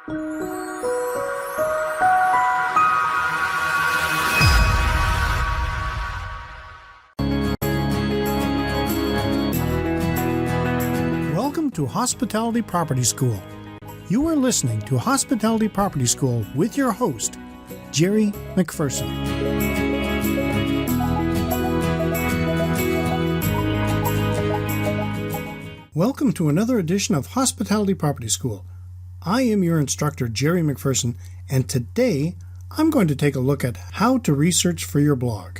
Welcome to Hospitality Property School. You are listening to Hospitality Property School with your host, Jerry McPherson. Welcome to another edition of Hospitality Property School. I am your instructor, Jerry McPherson, and today I'm going to take a look at how to research for your blog.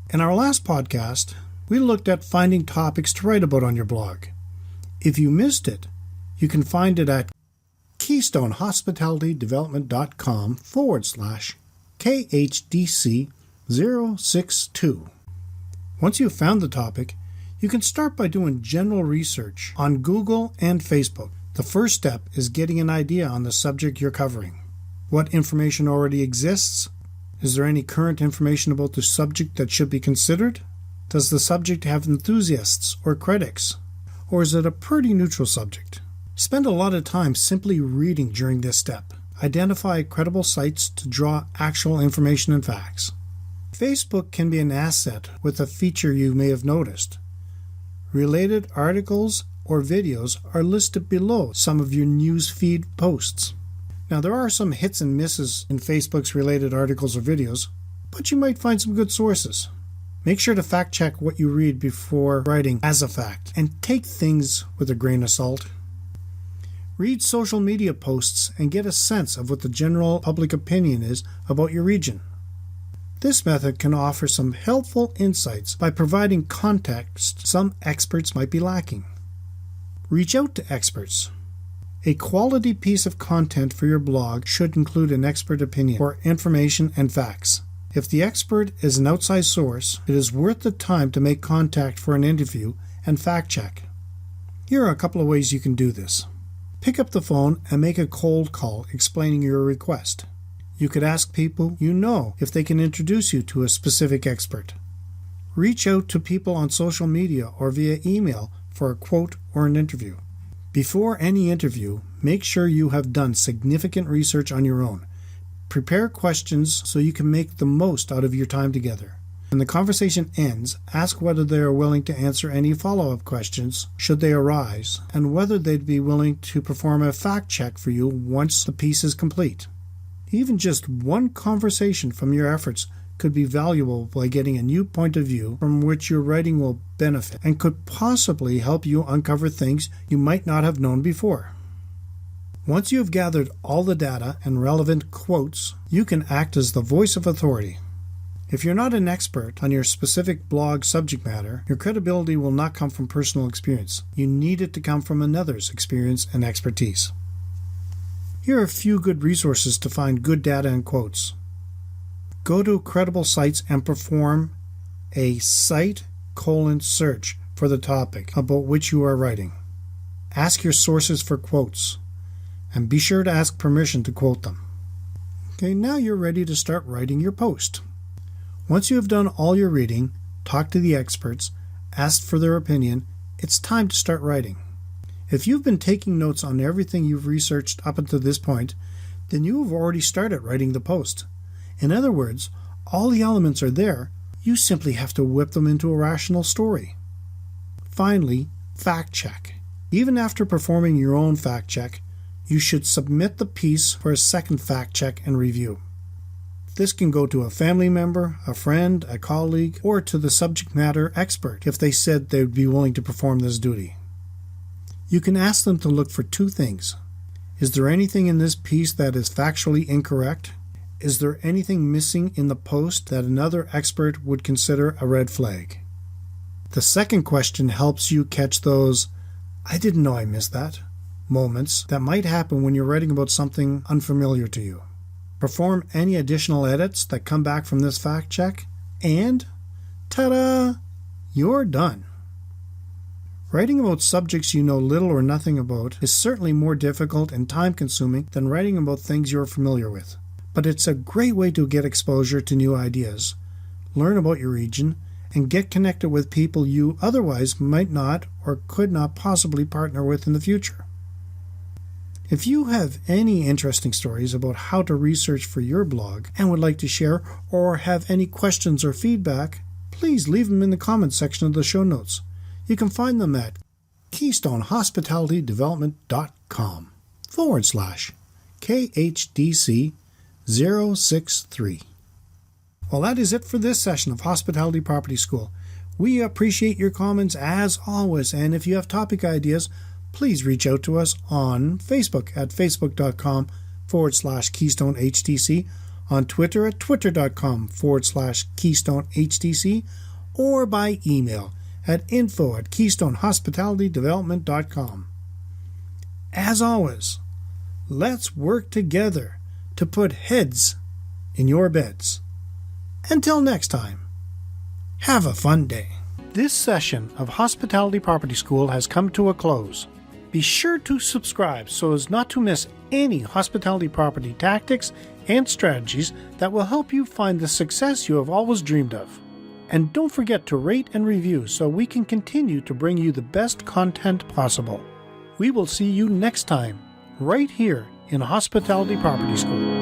In our last podcast, we looked at finding topics to write about on your blog. If you missed it, you can find it at KeystoneHospitalityDevelopment.com/KHDC062. Once you've found the topic, you can start by doing general research on Google and Facebook. The first step is getting an idea on the subject you're covering. What information already exists? Is there any current information about the subject that should be considered? Does the subject have enthusiasts or critics? Or is it a pretty neutral subject? Spend a lot of time simply reading during this step. Identify credible sites to draw actual information and facts. Facebook can be an asset with a feature you may have noticed. Related articles or videos are listed below some of your news feed posts. Now, there are some hits and misses in Facebook's related articles or videos, but you might find some good sources. Make sure to fact check what you read before writing as a fact, and take things with a grain of salt. Read social media posts and get a sense of what the general public opinion is about your region. This method can offer some helpful insights by providing context some experts might be lacking. Reach out to experts. A quality piece of content for your blog should include an expert opinion or information and facts. If the expert is an outside source, it is worth the time to make contact for an interview and fact check. Here are a couple of ways you can do this. Pick up the phone and make a cold call explaining your request. You could ask people you know if they can introduce you to a specific expert. Reach out to people on social media or via email for a quote or an interview. Before any interview, make sure you have done significant research on your own. Prepare questions so you can make the most out of your time together. When the conversation ends, ask whether they are willing to answer any follow-up questions should they arise, and whether they'd be willing to perform a fact check for you once the piece is complete. Even just one conversation from your efforts could be valuable by getting a new point of view from which your writing will benefit and could possibly help you uncover things you might not have known before. Once you have gathered all the data and relevant quotes, you can act as the voice of authority. If you're not an expert on your specific blog subject matter, your credibility will not come from personal experience. You need it to come from another's experience and expertise. Here are a few good resources to find good data and quotes. Go to credible sites and perform a site:/search for the topic about which you are writing. Ask your sources for quotes, and be sure to ask permission to quote them. Okay, now you're ready to start writing your post. Once you have done all your reading, talked to the experts, asked for their opinion, it's time to start writing. If you've been taking notes on everything you've researched up until this point, then you have already started writing the post. In other words, all the elements are there, you simply have to whip them into a rational story. Finally, fact check. Even after performing your own fact check, you should submit the piece for a second fact check and review. This can go to a family member, a friend, a colleague, or to the subject matter expert if they said they would be willing to perform this duty. You can ask them to look for two things. Is there anything in this piece that is factually incorrect? Is there anything missing in the post that another expert would consider a red flag? The second question helps you catch those, "I didn't know I missed that," moments that might happen when you're writing about something unfamiliar to you. Perform any additional edits that come back from this fact check, and ta-da! You're done. Writing about subjects you know little or nothing about is certainly more difficult and time-consuming than writing about things you're familiar with. But it's a great way to get exposure to new ideas, learn about your region, and get connected with people you otherwise might not or could not possibly partner with in the future. If you have any interesting stories about how to research for your blog and would like to share, or have any questions or feedback, please leave them in the comments section of the show notes. You can find them at KeystoneHospitalityDevelopment.com/KHDC063. Well, that is it for this session of Hospitality Property School. We appreciate your comments as always, and if you have topic ideas, please reach out to us on Facebook at facebook.com/KeystoneHDC, on Twitter at twitter.com/KeystoneHDC, or by email at info@KeystoneHospitalityDevelopment.com. As always, let's work together to put heads in your beds. Until next time, have a fun day. This session of Hospitality Property School has come to a close. Be sure to subscribe so as not to miss any hospitality property tactics and strategies that will help you find the success you have always dreamed of. And don't forget to rate and review so we can continue to bring you the best content possible. We will see you next time, right here in Hospitality Property School.